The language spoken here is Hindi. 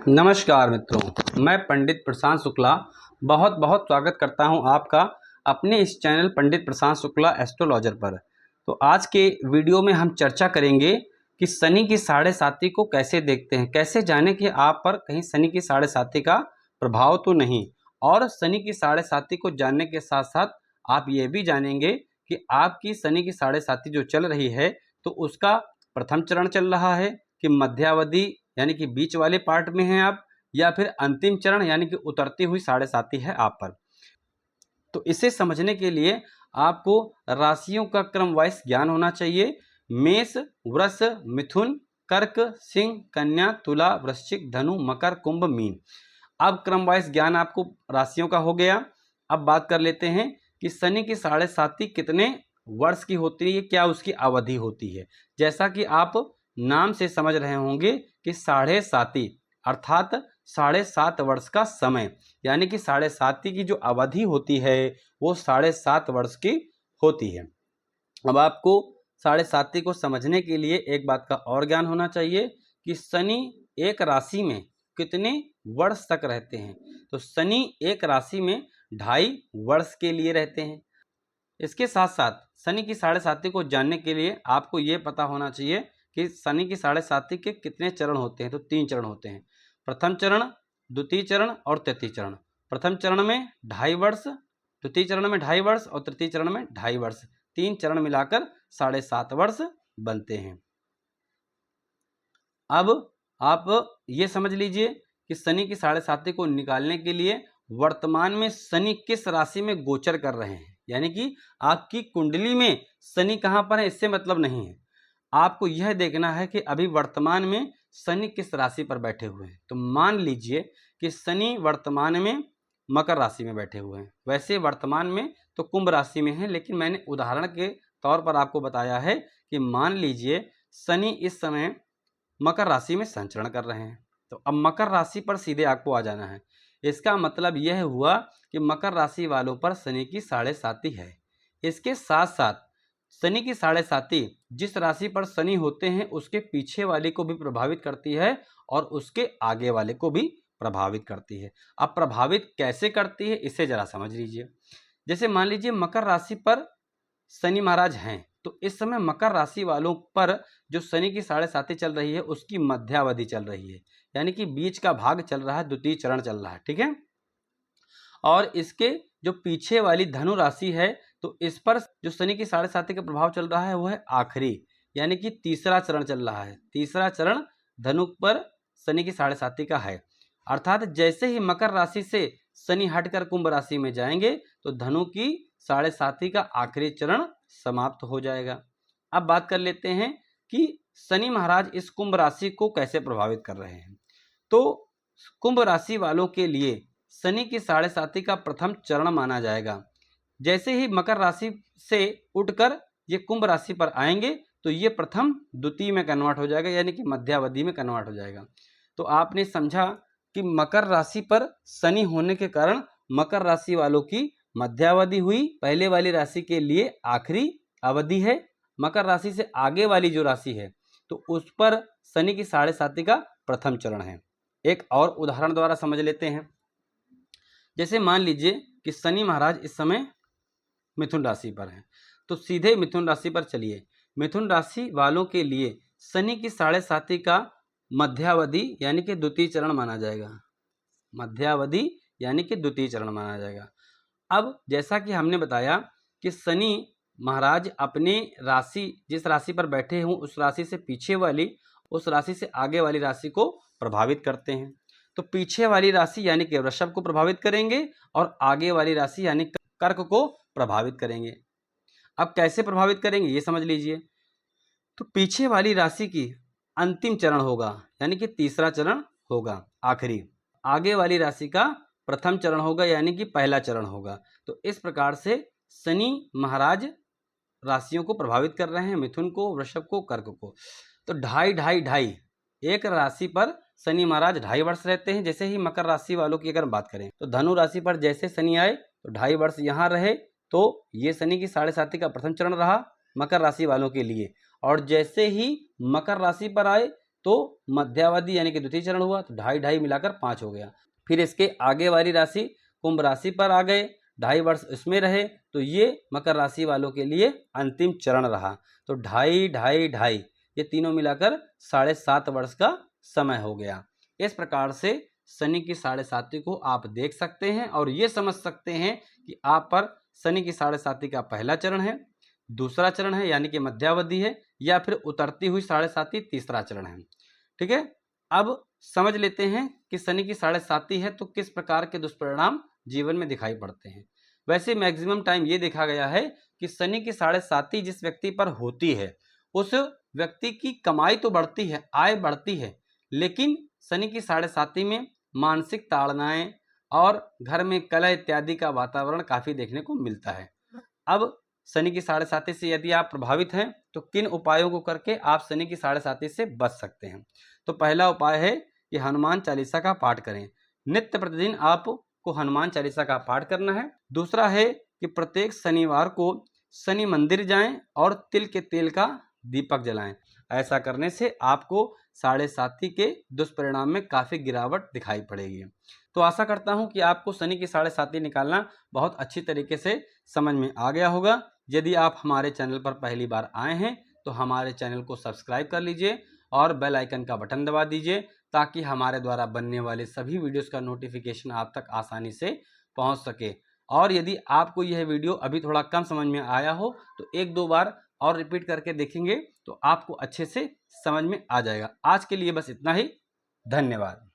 नमस्कार मित्रों, मैं पंडित प्रशांत शुक्ला बहुत बहुत स्वागत करता हूं आपका अपने इस चैनल पंडित प्रशांत शुक्ला एस्ट्रोलॉजर पर। तो आज के वीडियो में हम चर्चा करेंगे कि शनि की साढ़े साती को कैसे देखते हैं, कैसे जाने कि आप पर कहीं शनि की साढ़े साती का प्रभाव तो नहीं। और शनि की साढ़े साती को जानने के साथ साथ आप ये भी जानेंगे कि आपकी शनि की साढ़े साती जो चल रही है तो उसका प्रथम चरण चल रहा है कि मध्यावधि यानी कि बीच वाले पार्ट में हैं आप, या फिर अंतिम चरण यानी कि उतरती हुई साढ़े साती है आप पर। तो इसे समझने के लिए आपको राशियों का क्रम वाइज ज्ञान होना चाहिए। मेष, वृष, मिथुन, कर्क, सिंह, कन्या, तुला, वृश्चिक, धनु, मकर, कुंभ, मीन। अब क्रम वाइज ज्ञान आपको राशियों का हो गया। अब बात कर लेते हैं कि शनि की साढ़े साती कितने वर्ष की होती है, क्या उसकी अवधि होती है। जैसा कि आप नाम से समझ रहे होंगे कि साढ़े साती अर्थात 7.5 वर्ष का समय, यानी कि साढ़े साती की जो अवधि होती है वो 7.5 वर्ष की होती है। अब आपको साढ़े साती को समझने के लिए एक बात का और ज्ञान होना चाहिए कि शनि एक राशि में कितने वर्ष तक रहते हैं। तो शनि एक राशि में 2.5 वर्ष के लिए रहते हैं। इसके साथ साथ शनि की साढ़े साती को जानने के लिए आपको ये पता होना चाहिए कि शनि की साढ़े साती के कितने चरण होते हैं। तो 3 चरण होते हैं, प्रथम चरण, द्वितीय चरण और तृतीय चरण। प्रथम चरण में 2.5 वर्ष, द्वितीय चरण में 2.5 वर्ष और तृतीय चरण में 2.5 वर्ष। 3 चरण मिलाकर 7.5 वर्ष बनते हैं। अब आप ये समझ लीजिए कि शनि की साढ़े साती को निकालने के लिए वर्तमान में शनि किस राशि में गोचर कर रहे हैं, यानी कि आपकी कुंडली में शनि कहाँ पर है इससे मतलब नहीं है। आपको यह देखना है कि अभी वर्तमान में शनि किस राशि पर बैठे हुए हैं। तो मान लीजिए कि शनि वर्तमान में मकर राशि में बैठे हुए हैं। वैसे वर्तमान में तो कुंभ राशि में है, लेकिन मैंने उदाहरण के तौर पर आपको बताया है कि मान लीजिए शनि इस समय मकर राशि में संचरण कर रहे हैं। तो अब मकर राशि पर सीधे आपको आ जाना है। इसका मतलब यह हुआ कि मकर राशि वालों पर शनि की साढ़े साती है। इसके साथ साथ शनि की साढ़े साती जिस राशि पर शनि होते हैं उसके पीछे वाले को भी प्रभावित करती है और उसके आगे वाले को भी प्रभावित करती है। अब प्रभावित कैसे करती है इसे जरा समझ लीजिए। जैसे मान लीजिए मकर राशि पर शनि महाराज हैं, तो इस समय मकर राशि वालों पर जो शनि की साढ़े साती चल रही है उसकी मध्यावधि चल रही है, यानी कि बीच का भाग चल रहा है, द्वितीय चरण चल रहा है, ठीक है। और इसके जो पीछे वाली धनु राशि है तो इस पर जो शनि की साढ़े साती का प्रभाव चल रहा है वो है आखिरी, यानी कि तीसरा चरण चल रहा है। तीसरा चरण धनु पर शनि की साढ़े साती का है। अर्थात जैसे ही मकर राशि से शनि हटकर कुंभ राशि में जाएंगे तो धनु की साढ़े साती का आखिरी चरण समाप्त हो जाएगा। अब बात कर लेते हैं कि शनि महाराज इस कुंभ राशि को कैसे प्रभावित कर रहे हैं। तो कुंभ राशि वालों के लिए शनि की साढ़े साती का प्रथम चरण माना जाएगा। जैसे ही मकर राशि से उठकर ये कुंभ राशि पर आएंगे तो ये प्रथम द्वितीय में कन्वर्ट हो जाएगा, यानी कि मध्यावधि में कन्वर्ट हो जाएगा। तो आपने समझा कि मकर राशि पर शनि होने के कारण मकर राशि वालों की मध्यावधि हुई, पहले वाली राशि के लिए आखिरी अवधि है। मकर राशि से आगे वाली जो राशि है तो उस पर शनि की साढ़े साती का प्रथम चरण है। एक और उदाहरण द्वारा समझ लेते हैं। जैसे मान लीजिए कि शनि महाराज इस समय मिथुन राशि पर हैं, तो सीधे मिथुन राशि पर चलिए। मिथुन राशि वालों के लिए शनि की साढ़े साती का मध्यावधि यानी कि द्वितीय चरण माना जाएगा। मध्यावधि यानी कि द्वितीय चरण माना जाएगा। अब जैसा कि हमने बताया कि शनि महाराज अपने राशि जिस राशि पर बैठे हों उस राशि से पीछे वाली, उस राशि से आगे वाली राशि को प्रभावित करते हैं। तो पीछे वाली राशि यानी कि वृषभ को प्रभावित करेंगे और आगे वाली राशि यानी कर्क को प्रभावित करेंगे। अब कैसे प्रभावित करेंगे ये समझ लीजिए। तो पीछे वाली राशि की अंतिम चरण होगा, यानी कि तीसरा चरण होगा आखिरी। आगे वाली राशि का प्रथम चरण होगा, यानी कि पहला चरण होगा। तो इस प्रकार से शनि महाराज राशियों को प्रभावित कर रहे हैं, मिथुन को, वृषभ को, कर्क को। तो 2.5 एक राशि पर शनि महाराज 2.5 वर्ष रहते हैं। जैसे ही मकर राशि वालों की अगर बात करें तो धनु राशि पर जैसे शनि आए तो 2.5 वर्ष यहाँ रहे, तो ये शनि की साढ़े साती का प्रथम चरण रहा मकर राशि वालों के लिए। और जैसे ही मकर राशि पर आए तो मध्यावधि यानी कि द्वितीय चरण हुआ, तो 2.5 मिलाकर 5 हो गया। फिर इसके आगे वाली राशि कुंभ राशि पर आ गए, 2.5 वर्ष इसमें रहे, तो ये मकर राशि वालों के लिए अंतिम चरण रहा। तो 2.5 ये तीनों मिलाकर 7.5 वर्ष का समय हो गया। इस प्रकार से शनि की 7.5 को आप देख सकते हैं और ये समझ सकते हैं कि आप पर शनि की 7.5 का पहला चरण है, दूसरा चरण है यानी कि मध्यावधि है, या फिर उतरती हुई 7.5 तीसरा चरण है। ठीक है, अब समझ लेते हैं कि शनि की 7.5 है तो किस प्रकार के दुष्परिणाम जीवन में दिखाई पड़ते हैं। वैसे मैक्सिमम टाइम ये देखा गया है कि शनि की 7.5 जिस व्यक्ति पर होती है उस व्यक्ति की कमाई तो बढ़ती है, आय बढ़ती है, लेकिन शनि की 7.5 में मानसिक ताड़नाएं और घर में कलह इत्यादि का वातावरण काफी देखने को मिलता है। अब शनि की 7.5 से यदि आप प्रभावित हैं तो किन उपायों को करके आप शनि की 7.5 से बच सकते हैं। तो पहला उपाय है कि हनुमान चालीसा का पाठ करें। नित्य प्रतिदिन आपको हनुमान चालीसा का पाठ करना है। दूसरा है कि प्रत्येक शनिवार को शनि मंदिर जाएं और तिल के तेल का दीपक जलाएं। ऐसा करने से आपको 7.5 के दुष्परिणाम में काफी गिरावट दिखाई पड़ेगी। तो आशा करता हूं कि आपको शनि की 7.5 निकालना बहुत अच्छी तरीके से समझ में आ गया होगा। यदि आप हमारे चैनल पर पहली बार आए हैं तो हमारे चैनल को सब्सक्राइब कर लीजिए और बेल आइकन का बटन दबा दीजिए ताकि हमारे द्वारा बनने वाले सभी वीडियोस का नोटिफिकेशन आप तक आसानी से पहुंच सके। और यदि आपको यह वीडियो अभी थोड़ा कम समझ में आया हो तो 1-2 बार और रिपीट करके देखेंगे तो आपको अच्छे से समझ में आ जाएगा। आज के लिए बस इतना ही। धन्यवाद।